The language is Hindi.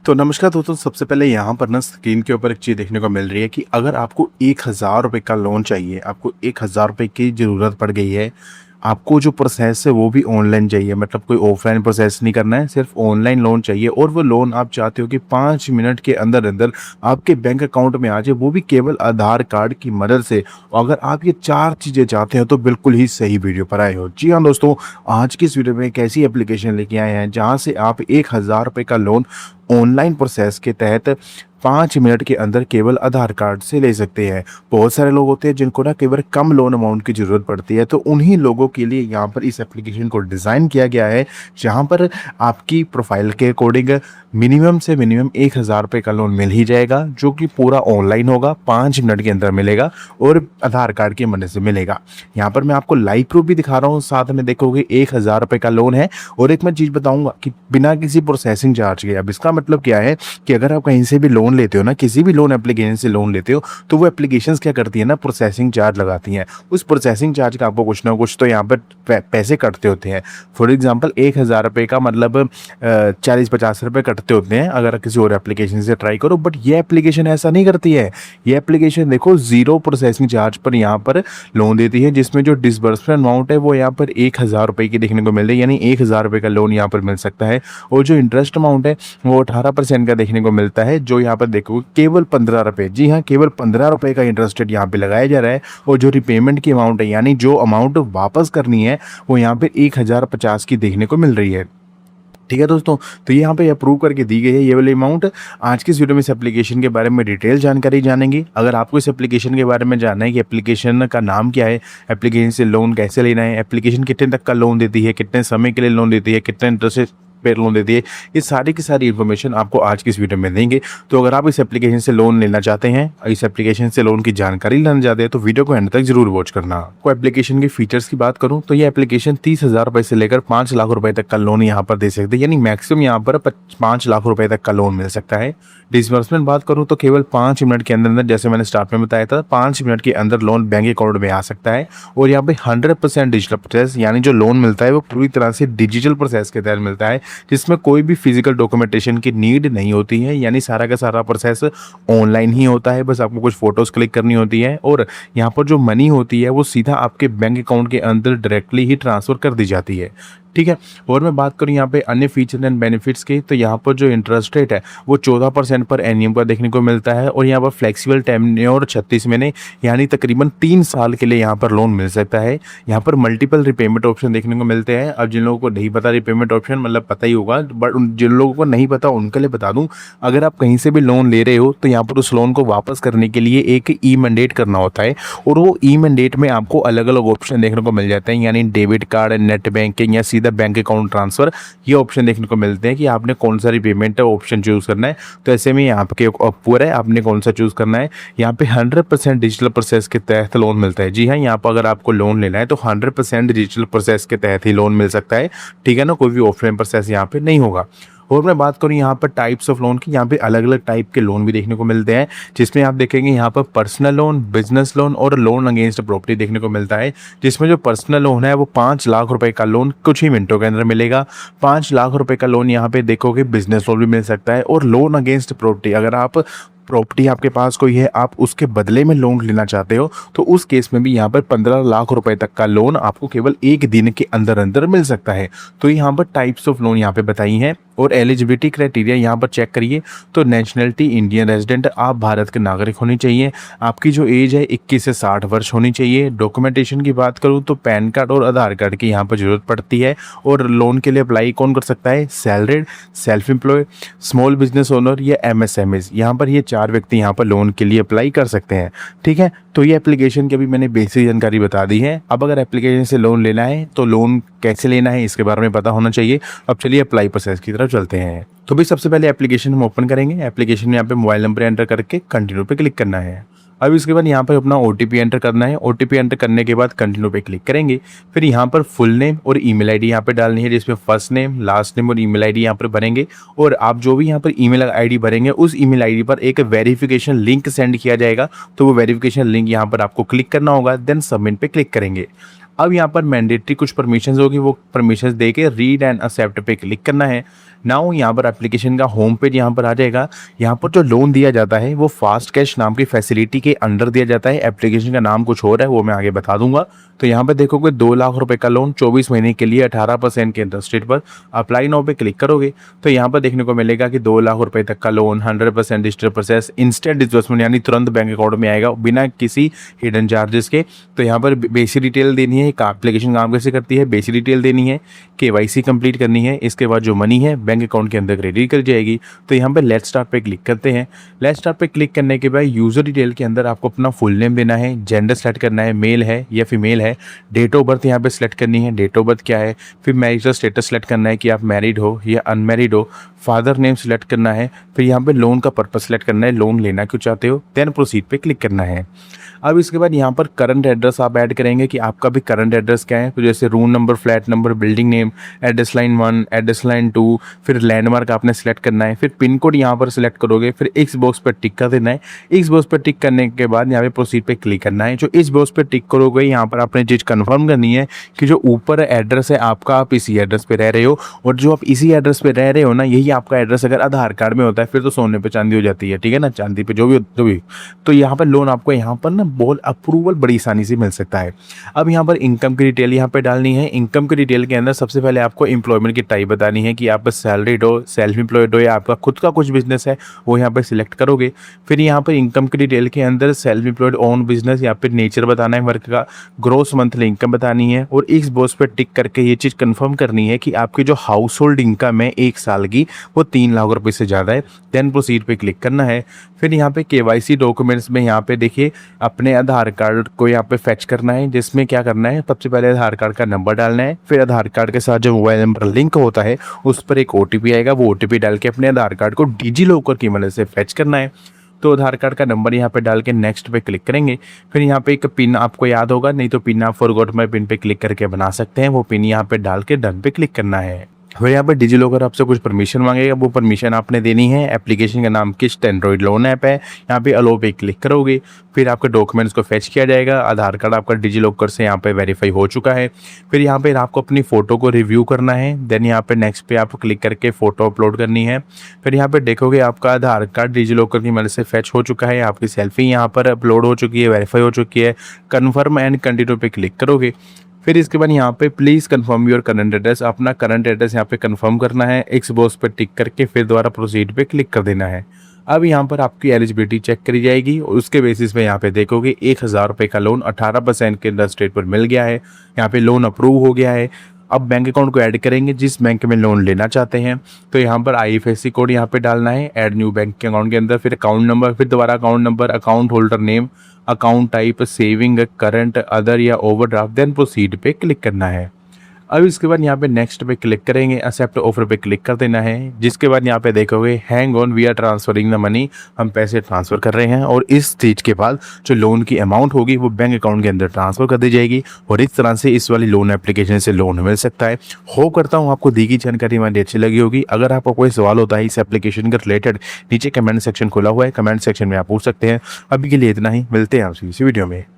तो नमस्कार दोस्तों, सबसे पहले यहाँ पर ना स्क्रीन के ऊपर एक चीज़ देखने को मिल रही है कि अगर आपको 1,000 रुपये का लोन चाहिए, आपको 1,000 रुपये की ज़रूरत पड़ गई है, आपको जो प्रोसेस है वो भी ऑनलाइन चाहिए, मतलब कोई ऑफलाइन प्रोसेस नहीं करना है, सिर्फ ऑनलाइन लोन चाहिए और वो लोन आप चाहते हो कि 5 मिनट के अंदर अंदर आपके बैंक अकाउंट में आ जाए, वो भी केवल आधार कार्ड की मदद से। अगर आप ये 4 चीज़ें चाहते हो तो बिल्कुल ही सही वीडियो पर आए हो। जी हाँ दोस्तों, आज की इस वीडियो में एक ऐसी एप्लीकेशन लेके आए हैं जहाँ से आप 1,000 रुपये का लोन ऑनलाइन प्रोसेस के तहत 5 मिनट के अंदर केवल आधार कार्ड से ले सकते हैं। बहुत सारे लोग होते हैं जिनको ना केवल कम लोन अमाउंट की ज़रूरत पड़ती है, तो उन्हीं लोगों के लिए यहाँ पर इस एप्लीकेशन को डिज़ाइन किया गया है, जहाँ पर आपकी प्रोफाइल के अकॉर्डिंग मिनिमम से मिनिमम 1,000 रुपये का लोन मिल ही जाएगा, जो कि पूरा ऑनलाइन होगा, 5 मिनट के अंदर मिलेगा और आधार कार्ड की मदद से मिलेगा। यहाँ पर मैं आपको लाइव प्रूफ भी दिखा रहा हूँ, साथ में देखोगे 1,000 रुपये का लोन है। और एक मैं चीज़ बताऊँगा कि बिना किसी प्रोसेसिंग चार्ज के। अब इसका मतलब क्या है कि अगर आप कहीं से भी लोन लेते हो ना, किसी भी लोन एप्लीकेशन से लोन लेते हो, तो वो एप्लीकेशंस क्या करती है ना, प्रोसेसिंग चार्ज लगाती हैं। उस प्रोसेसिंग चार्ज का आपको कुछ ना कुछ तो यहाँ पर पैसे कटते होते हैं। फॉर एग्जांपल 1,000 रुपये का मतलब 40-50 रुपये कटते होते हैं अगर किसी और एप्लीकेशन से ट्राई करो, बट ये एप्लीकेशन ऐसा नहीं करती है। ये एप्लीकेशन देखो 0 प्रोसेसिंग चार्ज पर यहाँ पर लोन देती है, जिसमें जो डिसबर्समेंट अमाउंट है वो यहाँ पर 1,000 रुपये की देखने को मिल रही है, यानी 1,000 रुपये का लोन यहाँ पर मिल सकता है। और जो इंटरेस्ट अमाउंट है वो 18% का देखने को मिलता है, जो यहाँ पर देखो केवल 15 रुपये। जी हाँ, केवल 15 रुपये का इंटरेस्ट रेट यहाँ पे लगाया जा रहा है। और जो रिपेमेंट की अमाउंट है, यानी जो अमाउंट वापस करनी है, वो यहाँ पे 1,050 की देखने को मिल रही है। ठीक है दोस्तों, तो यहाँ पे अप्रूव करके दी गई है ये वाली अमाउंट। आज की इस वीडियो में इस एप्लीकेशन के बारे में डिटेल जानकारी जानेंगे। अगर आपको इस एप्लीकेशन के बारे में जानना है कि एप्लीकेशन का नाम क्या है, एप्लीकेशन से लोन कैसे लेना है, एप्लीकेशन कितने तक का लोन देती है, कितने समय के लिए लोन देती है, कितने इंटरेस्ट पे लोन देती है, ये सारी की सारी इन्फॉर्मेशन आपको आज की इस वीडियो में देंगे। तो अगर आप इस एप्लीकेशन से लोन लेना चाहते हैं, इस एप्लीकेशन से लोन की जानकारी लेना चाहते हैं, तो वीडियो को एंड तक जरूर वॉच करना। को एप्लीकेशन के फीचर्स की बात करूं तो ये एप्लीकेशन 30,000 रुपये से लेकर 5 लाख रुपए तक का लोन यहाँ पर दे सकते हैं, यानी मैक्सिमम यहाँ पर 5 लाख रुपए तक का लोन मिल सकता है। डिसबर्समेंट बात करूँ तो केवल 5 मिनट के अंदर अंदर, जैसे मैंने स्टार्ट में बताया था, 5 मिनट के अंदर लोन बैंक अकाउंट में आ सकता है। और यहाँ पे 100% डिजिटल प्रोसेस, यानी जो लोन मिलता है वो पूरी तरह से डिजिटल प्रोसेस के तहत मिलता है, जिसमें कोई भी फिजिकल डॉक्यूमेंटेशन की नीड नहीं होती है, यानी सारा का सारा प्रोसेस ऑनलाइन ही होता है। बस आपको कुछ फोटोज क्लिक करनी होती है और यहाँ पर जो मनी होती है वो सीधा आपके बैंक अकाउंट के अंदर डायरेक्टली ही ट्रांसफ़र कर दी जाती है। ठीक है। और मैं बात करूँ यहाँ पे अन्य फीचर एंड बेनिफिट्स की, तो यहाँ पर जो इंटरेस्ट रेट है वो 14% पर एनियम का देखने को मिलता है। और यहाँ पर फ्लेक्सिबल टेन्योर 36 महीने, यानी तकरीबन 3 साल के लिए यहाँ पर लोन मिल सकता है। यहाँ पर मल्टीपल रिपेमेंट ऑप्शन देखने को मिलते हैं। अब जिन लोगों को नहीं पता रिपेमेंट ऑप्शन, मतलब पता ही होगा, बट जिन लोगों को नहीं पता उनके लिए बता दूँ, अगर आप कहीं से भी लोन ले रहे हो तो यहाँ पर उस लोन को वापस करने के लिए एक ई मैंडेट करना होता है। और वो ई मैंडेट में आपको अलग अलग ऑप्शन देखने को मिल जाते हैं, यानी डेबिट कार्ड, नेट बैंकिंग या सीधा बैंक अकाउंट ट्रांसफर, ये ऑप्शन देखने को मिलते हैं कि आपने कौन सा रिपेमेंट ऑप्शन चूज करना है। तो ऐसे में आपके ऊपर है आपने कौन सा चूज करना है। यहाँ पे 100% डिजिटल प्रोसेस के तहत लोन मिलता है। जी हाँ, यहाँ पर अगर आपको लोन लेना है तो 100% डिजिटल प्रोसेस के तहत ही लोन मिल सकता है। ठीक है ना, कोई भी ऑफलाइन प्रोसेस यहाँ पे नहीं होगा। और मैं बात करूँ यहाँ पर टाइप्स ऑफ लोन की, यहाँ पे अलग अलग टाइप के लोन भी देखने को मिलते हैं, जिसमें आप देखेंगे यहाँ पर पर्सनल लोन, बिजनेस लोन और लोन अगेंस्ट प्रॉपर्टी देखने को मिलता है। जिसमें जो पर्सनल लोन है वो 5 लाख रुपए का लोन कुछ ही मिनटों के अंदर मिलेगा। 5 लाख रुपए का लोन यहाँ पे देखोगे बिजनेस लोन भी मिल सकता है। और लोन अगेंस्ट प्रॉपर्टी, अगर आप प्रॉपर्टी आपके पास कोई है, आप उसके बदले में लोन लेना चाहते हो, तो उस केस में भी यहाँ पर 15 लाख रुपए तक का लोन आपको केवल 1 दिन के अंदर अंदर मिल सकता है। तो यहाँ पर टाइप्स ऑफ लोन यहाँ पे बताई हैं। और एलिजिबिलिटी क्राइटेरिया यहाँ पर चेक करिए, तो नेशनलिटी इंडियन रेजिडेंट, आप भारत के नागरिक होनी चाहिए। आपकी जो एज है 21 से 60 वर्ष होनी चाहिए। डॉक्यूमेंटेशन की बात करूँ तो पैन कार्ड और आधार कार्ड की यहाँ पर जरूरत पड़ती है। और लोन के लिए अप्लाई कौन कर सकता है, salaried, self employ, small business owner या एमएसएमईज, यहाँ पर ये 4 व्यक्ति यहाँ पर लोन के लिए अप्लाई कर सकते हैं। ठीक है, तो ये एप्लीकेशन की अभी मैंने बेसिक जानकारी बता दी है। अब अगर एप्लीकेशन से लोन लेना है तो लोन कैसे लेना है इसके बारे में पता होना चाहिए। अब चलिए अप्लाई प्रोसेस की तरफ चलते हैं। तो भाई सबसे पहले एप्लीकेशन हम ओपन करेंगे। एप्लीकेशन में यहाँ पे मोबाइल नंबर एंटर करके कंटिन्यू पे क्लिक करना है। अब इसके बाद यहाँ पर अपना OTP एंटर करना है। OTP एंटर करने के बाद कंटिन्यू पे क्लिक करेंगे। फिर यहाँ पर फुल नेम और ईमेल आईडी यहाँ पे डालनी है, जिसमें फर्स्ट नेम, लास्ट नेम और ईमेल आईडी यहाँ पर भरेंगे। और आप जो भी यहाँ पर ईमेल आईडी भरेंगे उस ईमेल आईडी पर एक वेरिफिकेशन लिंक सेंड किया जाएगा। तो वो वेरिफिकेशन लिंक यहाँ पर आपको क्लिक करना होगा, देन सबमिट पे क्लिक करेंगे। अब यहाँ पर मैंडेटरी कुछ परमिशंस होगी, वो परमिशंस दे के रीड एंड एक्सेप्ट पे क्लिक करना है। नाउ यहाँ पर एप्लीकेशन का होम पेज यहाँ पर आ जाएगा। यहाँ पर जो लोन दिया जाता है वो फास्ट कैश नाम की फैसिलिटी के अंडर दिया जाता है। एप्लीकेशन का नाम कुछ और है, वो मैं आगे बता दूंगा। तो यहाँ पे देखोगे 2 लाख रुपए का लोन 24 महीने के लिए 18% के इंटरेस्ट रेट पर। अप्लाई नाउ पे क्लिक करोगे तो यहाँ पर देखने को मिलेगा कि 2 लाख रुपए तक का loan 100% digital process, instant disbursement यानी तुरंत बैंक अकाउंट में आएगा बिना किसी हिडन चार्जेस के। तो यहाँ पर बेसिक डिटेल देनी है, एप्लीकेशन काम कैसे करती है, बेसिक डिटेल देनी है, KYC कंप्लीट करनी है। इसके बाद जो मनी है बैंक अकाउंट के अंदर क्रेडिट कर जाएगी। तो यहाँ पर लेट्स स्टार्ट पे क्लिक करते हैं। लेट्स स्टार्ट पे क्लिक करने के बाद यूजर डिटेल के अंदर आपको अपना फुल नेम देना है, जेंडर सेलेक्ट करना है, मेल है या फीमेल है, डेट ऑफ बर्थ यहाँ पे सिलेक्ट करनी है, डेट ऑफ बर्थ क्या है, फिर मैरिजल स्टेटस सेलेक्ट करना है कि आप मैरिड हो या अनमैरिड हो, फादर नेम सिलेक्ट करना है, फिर यहाँ पे लोन का पर्पस सेलेक्ट करना है, लोन लेना क्यों चाहते हो, देन प्रोसीड पे क्लिक करना है। अब इसके बाद यहाँ पर करंट एड्रेस आप ऐड करेंगे कि आपका भी करंट एड्रेस क्या है। तो जैसे room number, flat number, building name, address line 1, address line 2, फिर लैंडमार्क आपने सेलेक्ट करना है, फिर पिन कोड यहाँ पर सिलेक्ट करोगे, फिर इस बॉक्स पर टिक कर देना है। इस बॉक्स पर टिक करने के बाद यहाँ पे प्रोसीड पे क्लिक करना है। जो इस बॉक्स पर टिक करोगे यहाँ पर आपने चीज़ कन्फर्म करनी है कि जो ऊपर एड्रेस है आपका, आप इसी एड्रेस पे रह रहे हो, और जो आप इसी एड्रेस पे रह रहे हो ना, यही आपका एड्रेस अगर आधार कार्ड में होता है फिर तो सोने पे चांदी हो जाती है, ठीक है ना, चांदी पे जो भी। तो यहाँ पर लोन आपको यहाँ पर ना बहुत अप्रूवल बड़ी आसानी से मिल सकता है। अब यहाँ पर इनकम की डिटेल यहाँ पे डालनी है। इनकम की डिटेल के अंदर सबसे पहले आपको एम्प्लॉयमेंट की टाइप बतानी है कि आप सैलरीड हो, सेल्फ एम्प्लॉयड हो या आपका खुद का कुछ बिजनेस है, वो यहाँ पे सिलेक्ट करोगे। फिर यहाँ पर इनकम की डिटेल के अंदर सेल्फ एम्प्लॉयड, ओन बिजनेस, यहाँ पे नेचर बताना है वर्क का, ग्रोस मंथली इनकम बतानी है, और इस बॉक्स पर टिक करके ये चीज़ कंफर्म करनी है कि आपकी जो हाउस होल्ड इनकम है 1 साल की वो 3 लाख रुपए से ज़्यादा है। देन प्रोसीड पे क्लिक करना है। फिर यहाँ पे KYC डॉक्यूमेंट्स में यहाँ पे देखिए अपने आधार कार्ड को यहाँ पे फैच करना है, जिसमें क्या करना है, सबसे पहले आधार कार्ड का नंबर डालना है, फिर आधार कार्ड के साथ जो मोबाइल नंबर लिंक होता है उस पर एक OTP आएगा, वो OTP डाल के अपने आधार कार्ड को डिजी लॉकर की मदद से फैच करना है। तो आधार कार्ड का नंबर यहाँ पे डाल के नेक्स्ट पे क्लिक करेंगे। फिर यहाँ पे एक पिन आपको याद होगा, नहीं तो पिन आप फॉरगॉट माय पिन पे क्लिक करके बना सकते हैं, वो पिन यहाँ पे डाल के डन पे क्लिक करना है। फिर यहाँ पर डिजी लॉकर आपसे कुछ परमिशन मांगेगा, वो परमिशन आपने देनी है। एप्लीकेशन का नाम किस्ट एंड्रॉइड लोन ऐप है, यहाँ पे अलो पे क्लिक करोगे, फिर आपके डॉक्यूमेंट्स को फैच किया जाएगा। आधार कार्ड आपका डिजी लॉकर से यहाँ पे वेरीफाई हो चुका है। फिर यहाँ पे आपको अपनी फ़ोटो को रिव्यू करना है, देन यहाँ पे नेक्स्ट पे आपको क्लिक करके फ़ोटो अपलोड करनी है। फिर यहाँ पे देखोगे आपका आधार कार्ड डिजी लॉकर की मदद से फैच हो चुका है, आपकी सेल्फी यहाँ पर अपलोड हो चुकी है, वेरीफाई हो चुकी है। कन्फर्म एंड कंटिन्यू पे क्लिक करोगे। फिर इसके बाद यहाँ पे please confirm your current address, अपना करंट एड्रेस यहाँ पे कंफर्म करना है। एक्स बॉक्स पे टिक करके फिर दोबारा प्रोसीड पे क्लिक कर देना है। अब यहाँ पर आपकी एलिजिबिलिटी चेक करी जाएगी और उसके बेसिस पे यहाँ पे देखोगे 1,000 रुपये का लोन 18% के इंटरेस्ट रेट पर मिल गया है। यहाँ पे लोन अप्रूव हो गया है। अब बैंक अकाउंट को ऐड करेंगे जिस बैंक में लोन लेना चाहते हैं। तो यहाँ पर IFSC कोड यहाँ पे डालना है, ऐड न्यू बैंक के अकाउंट के अंदर, फिर अकाउंट नंबर, फिर दोबारा account number, account holder name, account type, saving, current, other या ओवरड्राफ्ट, देन प्रोसीड पे क्लिक करना है। अब इसके बाद यहाँ पे नेक्स्ट पे क्लिक करेंगे, एक्सेप्ट ऑफर पे क्लिक कर देना है। जिसके बाद यहाँ पे देखोगे hang on we are transferring the money, हम पैसे ट्रांसफ़र कर रहे हैं, और इस स्टेज के बाद जो लोन की अमाउंट होगी वो बैंक अकाउंट के अंदर ट्रांसफ़र कर दी जाएगी। और इस तरह से इस वाली लोन एप्लीकेशन से लोन मिल सकता है। होप करता हूँ आपको दी गई जानकारी हमारी अच्छी लगी होगी। अगर आपको कोई सवाल होता है इस एप्लीकेशन के रिलेटेड, नीचे कमेंट सेक्शन खुला हुआ है, कमेंट सेक्शन में आप पूछ सकते हैं। अभी के लिए इतना ही, मिलते हैं आपसे इसी वीडियो में।